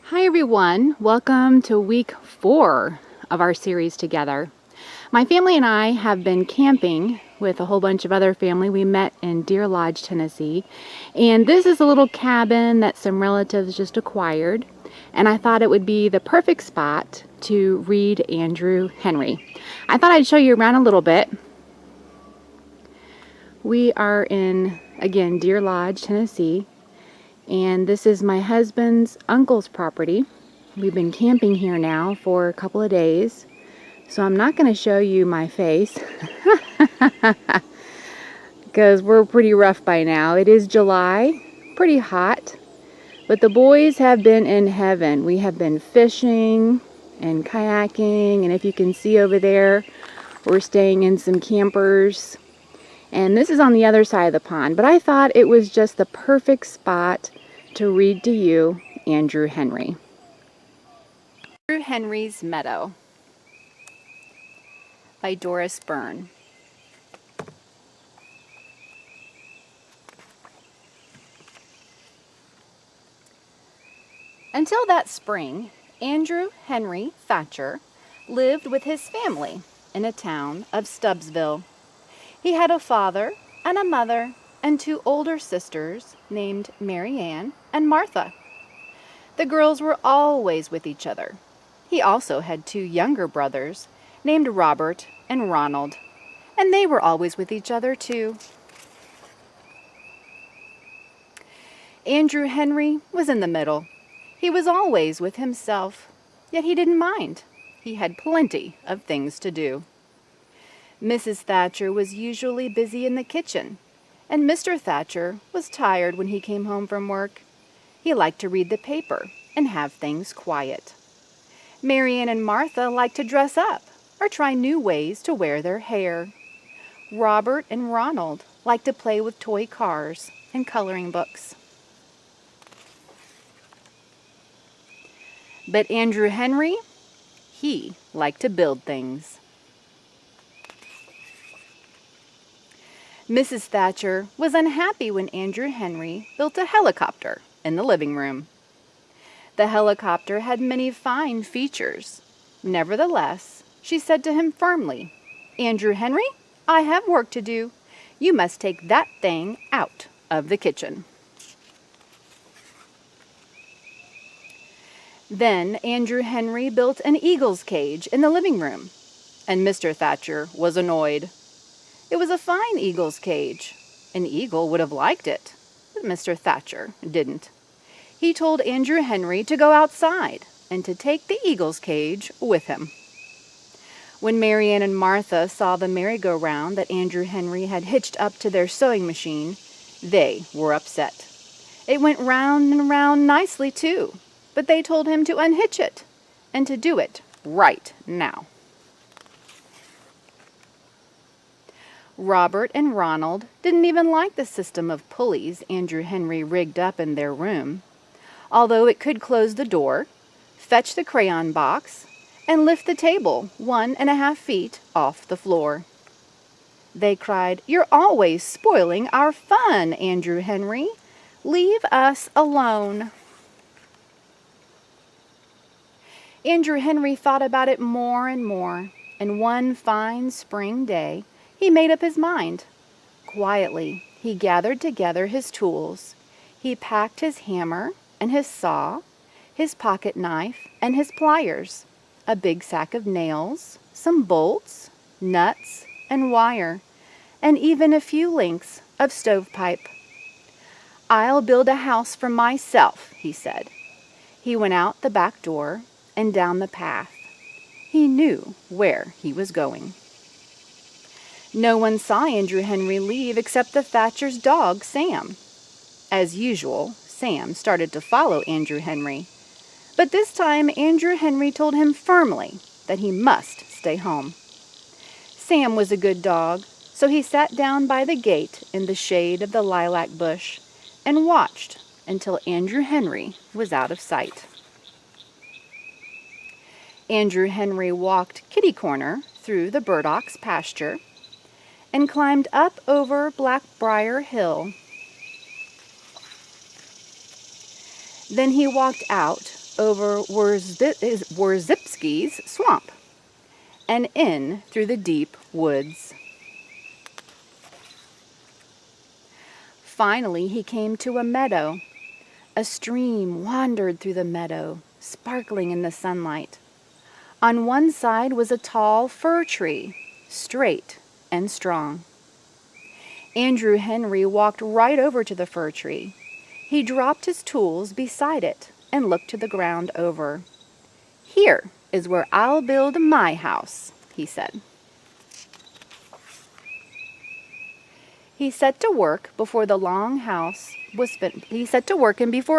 Hi everyone, welcome to week 4 of our series together. My family and I have been camping with a whole bunch of other family. We met in Deer Lodge, Tennessee, and this is a little cabin that some relatives just acquired, and I thought it would be the perfect spot to read Andrew Henry. I thought I'd show you around a little bit. We are in, again, Deer Lodge, Tennessee. And this is my husband's uncle's property. We've been camping here now for a couple of days, so I'm not going to show you my face because we're pretty rough by now. It is July, pretty hot, but the boys have been in heaven. We have been fishing and kayaking, and if you can see over there, we're staying in some campers. And this is on the other side of the pond, but I thought it was just the perfect spot to read to you Andrew Henry. Andrew Henry's Meadow by Doris Burn. Until that spring, Andrew Henry Thatcher lived with his family in a town of Stubbsville. He had a father and a mother and 2 older sisters named Mary Ann and Martha. The girls were always with each other. He also had 2 younger brothers named Robert and Ronald, and they were always with each other too. Andrew Henry was in the middle. He was always with himself, yet he didn't mind. He had plenty of things to do. Mrs. Thatcher was usually busy in the kitchen, and Mr. Thatcher was tired when he came home from work. He liked to read the paper and have things quiet. Mary Ann and Martha liked to dress up or try new ways to wear their hair. Robert and Ronald liked to play with toy cars and coloring books. But Andrew Henry, he liked to build things. Mrs. Thatcher was unhappy when Andrew Henry built a helicopter in the living room. The helicopter had many fine features. Nevertheless, she said to him firmly, "Andrew Henry, I have work to do. You must take that thing out of the kitchen." Then Andrew Henry built an eagle's cage in the living room, and Mr. Thatcher was annoyed. It was a fine eagle's cage. An eagle would have liked it, but Mr. Thatcher didn't. He told Andrew Henry to go outside and to take the eagle's cage with him. When Mary Ann and Martha saw the merry-go-round that Andrew Henry had hitched up to their sewing machine, they were upset. It went round and round nicely, too, but they told him to unhitch it and to do it right now. Robert and Ronald didn't even like the system of pulleys Andrew Henry rigged up in their room, although it could close the door, fetch the crayon box, and lift the table 1.5 feet off the floor. They cried, "You're always spoiling our fun, Andrew Henry. Leave us alone." Andrew Henry thought about it more and more, and one fine spring day, he made up his mind. Quietly, he gathered together his tools. He packed his hammer and his saw, his pocket knife and his pliers, a big sack of nails, some bolts, nuts, and wire, and even a few lengths of stovepipe. "I'll build a house for myself," he said. He went out the back door and down the path. He knew where he was going. No one saw Andrew Henry leave except the Thatcher's dog, Sam. As usual, Sam started to follow Andrew Henry. But this time, Andrew Henry told him firmly that he must stay home. Sam was a good dog, so he sat down by the gate in the shade of the lilac bush and watched until Andrew Henry was out of sight. Andrew Henry walked kitty-corner through the burdocks' pasture and climbed up over Blackbriar Hill. Then he walked out over Worzipski's swamp and in through the deep woods. Finally, he came to a meadow. A stream wandered through the meadow, sparkling in the sunlight. On one side was a tall fir tree, straight and strong. Andrew Henry walked right over to the fir tree. He dropped his tools beside it and looked to the ground over. "Here is where I'll build my house," he said. He set to work and before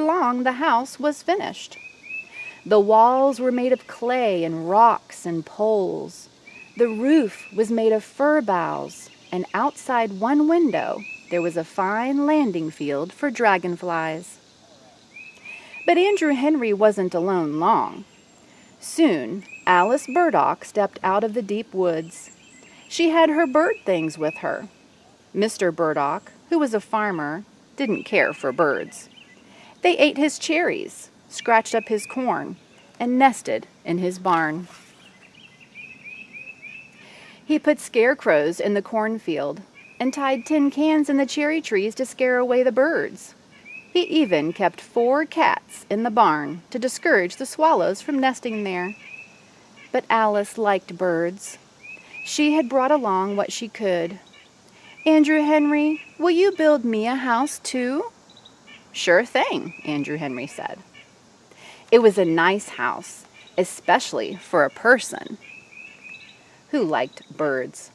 long the house was finished. The walls were made of clay and rocks and poles. The roof was made of fir boughs, and outside one window there was a fine landing field for dragonflies. But Andrew Henry wasn't alone long. Soon Alice Burdock stepped out of the deep woods. She had her bird things with her. Mr. Burdock, who was a farmer, didn't care for birds. They ate his cherries, scratched up his corn, and nested in his barn. He put scarecrows in the cornfield and tied tin cans in the cherry trees to scare away the birds. He even kept 4 cats in the barn to discourage the swallows from nesting there. But Alice liked birds. She had brought along what she could. "Andrew Henry, will you build me a house too?" "Sure thing," Andrew Henry said. It was a nice house, especially for a person who liked birds.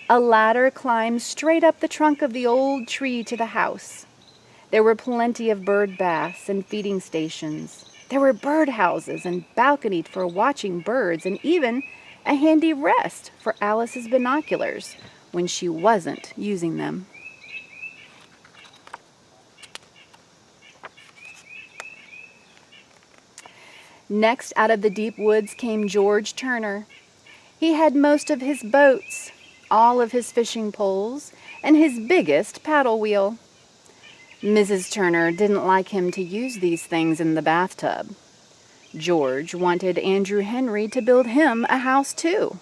A ladder climbed straight up the trunk of the old tree to the house. There were plenty of bird baths and feeding stations. There were bird houses and balconies for watching birds, and even a handy rest for Alice's binoculars when she wasn't using them. Next out of the deep woods came George Turner. He had most of his boats, all of his fishing poles, and his biggest paddle wheel. Mrs. Turner didn't like him to use these things in the bathtub. George wanted Andrew Henry to build him a house too.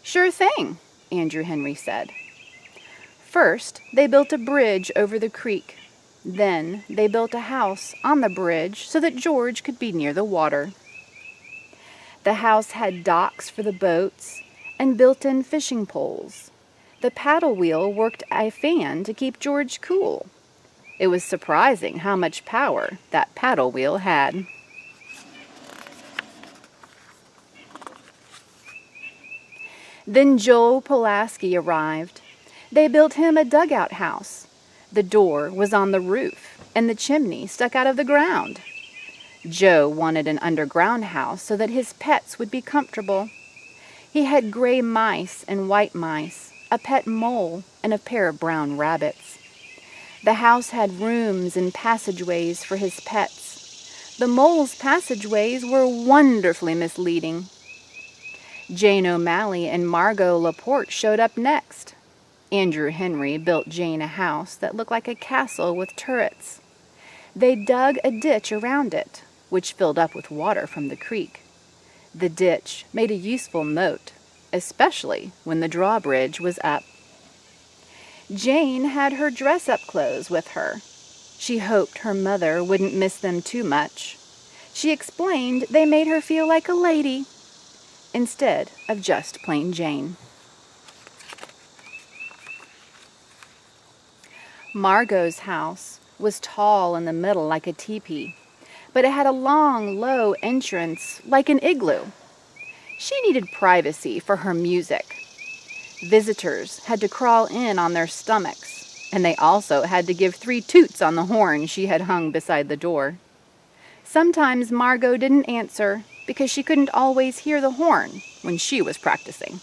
"Sure thing," Andrew Henry said. First, they built a bridge over the creek. Then they built a house on the bridge so that George could be near the water. The house had docks for the boats and built-in fishing poles. The paddle wheel worked a fan to keep George cool. It was surprising how much power that paddle wheel had. Then Joe Pulaski arrived. They built him a dugout house. The door was on the roof, and the chimney stuck out of the ground. Joe wanted an underground house so that his pets would be comfortable. He had gray mice and white mice, a pet mole, and a pair of brown rabbits. The house had rooms and passageways for his pets. The mole's passageways were wonderfully misleading. Jane O'Malley and Margot Laporte showed up next. Andrew Henry built Jane a house that looked like a castle with turrets. They dug a ditch around it, which filled up with water from the creek. The ditch made a useful moat, especially when the drawbridge was up. Jane had her dress-up clothes with her. She hoped her mother wouldn't miss them too much. She explained they made her feel like a lady, instead of just plain Jane. Margot's house was tall in the middle like a teepee, but it had a long, low entrance like an igloo. She needed privacy for her music. Visitors had to crawl in on their stomachs, and they also had to give 3 toots on the horn she had hung beside the door. Sometimes Margot didn't answer because she couldn't always hear the horn when she was practicing.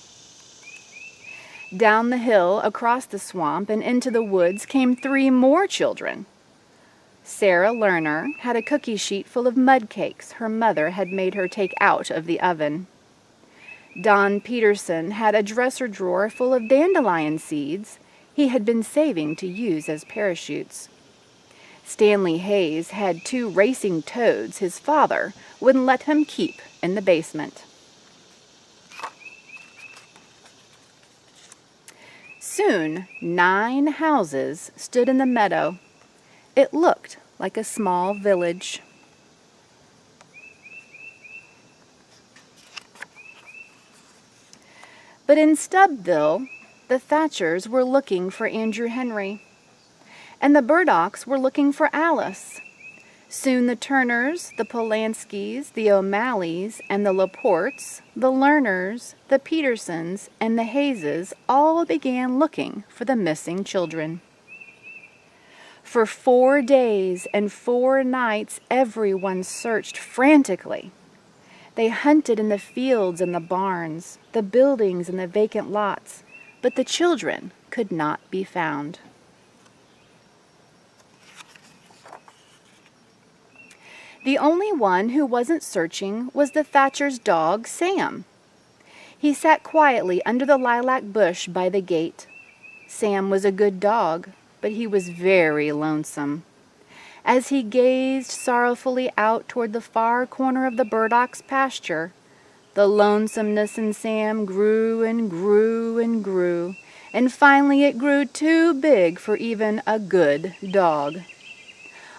Down the hill, across the swamp, and into the woods came 3 more children. Sarah Lerner had a cookie sheet full of mud cakes her mother had made her take out of the oven. Don Peterson had a dresser drawer full of dandelion seeds he had been saving to use as parachutes. Stanley Hayes had 2 racing toads his father wouldn't let him keep in the basement. Soon 9 houses stood in the meadow. It looked like a small village. But in Stubbville, the Thatchers were looking for Andrew Henry, and the Burdocks were looking for Alice. Soon the Turners, the Polanskis, the O'Malleys, and the Laportes, the Lerners, the Petersons, and the Hayeses all began looking for the missing children. For 4 days and 4 nights, everyone searched frantically. They hunted in the fields and the barns, the buildings and the vacant lots, but the children could not be found. The only one who wasn't searching was the Thatcher's dog, Sam. He sat quietly under the lilac bush by the gate. Sam was a good dog, but he was very lonesome. As he gazed sorrowfully out toward the far corner of the Burdocks' pasture, the lonesomeness in Sam grew and grew and grew, and finally it grew too big for even a good dog.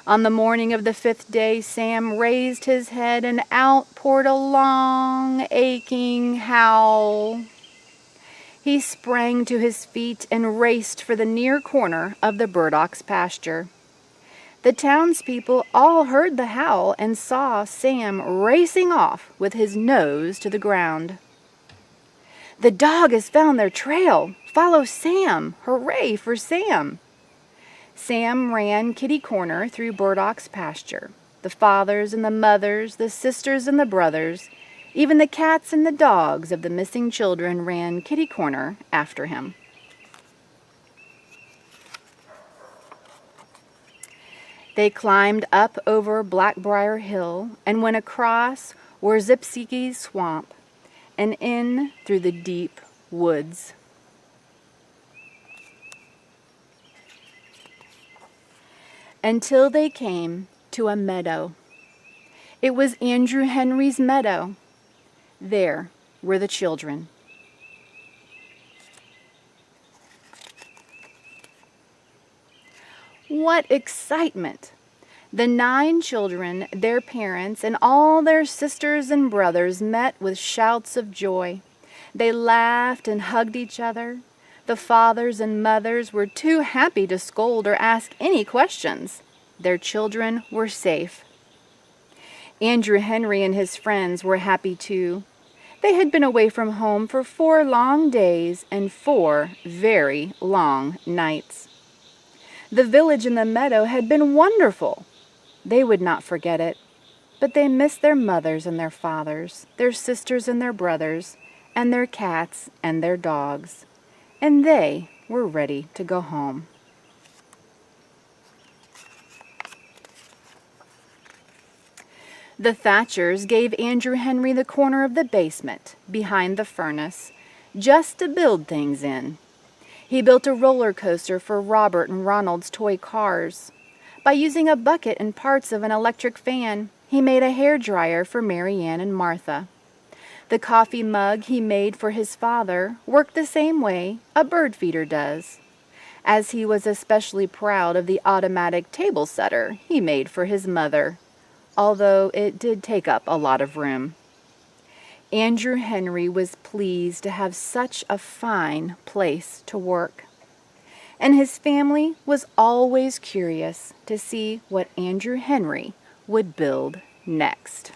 On the morning of the 5th day, Sam raised his head and out poured a long, aching howl. He sprang to his feet and raced for the near corner of the Burdocks' pasture. The townspeople all heard the howl and saw Sam racing off with his nose to the ground. "The dog has found their trail! Follow Sam! Hooray for Sam!" Sam ran kitty-corner through Burdocks' pasture. The fathers and the mothers, the sisters and the brothers, even the cats and the dogs of the missing children ran kitty-corner after him. They climbed up over Blackbriar Hill and went across Warzipsky's swamp and in through the deep woods. Until they came to a meadow. It was Andrew Henry's meadow. There were the children. What excitement! The 9 children, their parents, and all their sisters and brothers met with shouts of joy. They laughed and hugged each other. The fathers and mothers were too happy to scold or ask any questions. Their children were safe. Andrew Henry and his friends were happy too. They had been away from home for 4 long days and 4 very long nights. The village in the meadow had been wonderful. They would not forget it, but they missed their mothers and their fathers, their sisters and their brothers, and their cats and their dogs, and they were ready to go home. The Thatchers gave Andrew Henry the corner of the basement, behind the furnace, just to build things in. He built a roller coaster for Robert and Ronald's toy cars. By using a bucket and parts of an electric fan, he made a hairdryer for Mary Ann and Martha. The coffee mug he made for his father worked the same way a bird feeder does, as he was especially proud of the automatic table setter he made for his mother, although it did take up a lot of room. Andrew Henry was pleased to have such a fine place to work, and his family was always curious to see what Andrew Henry would build next.